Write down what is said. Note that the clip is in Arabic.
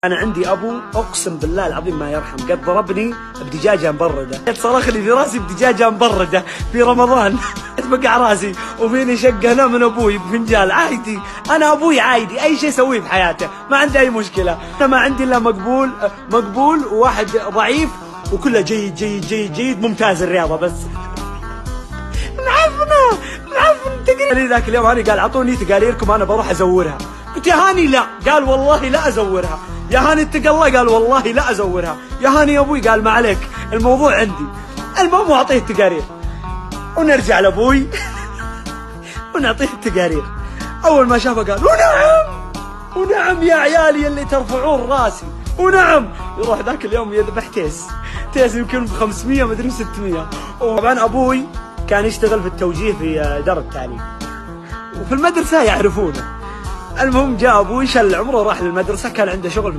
أنا عندي أبو أقسم بالله العظيم ما يرحم، قد ضربني بدجاجة مبردة، صرخ لي في راسي بدجاجة مبردة في رمضان. بقع راسي وفيني شقة هنا من أبوي بفنجال عادي. أنا أبوي عادي أي شيء يسويه في حياته ما عنده أي مشكلة. أنا ما عندي إلا مقبول وواحد ضعيف وكله جيد جيد جيد جيد ممتاز الرياضة بس. معفن تقريبا. ذاك اليوم هاني قال أعطوني تقاريركم أنا بروح أزورها. قلت يا هاني لا، قال والله لا أزورها. يا هاني اتق الله، قال والله لا أزورها. يا هاني يا أبوي، قال ما عليك الموضوع عندي. المهم أعطيه التقارير ونرجع لأبوي ونعطيه التقارير. أول ما شافه قال ونعم يا عيالي اللي ترفعون راسي ونعم. يروح ذاك اليوم يذبح تيس يمكن ب 500 مدري 600. وطبعا أبوي كان يشتغل في التوجيه في دار التعليم وفي المدرسة يعرفونه. المهم جاء أبوي شل عمره راح للمدرسة، كان عنده شغل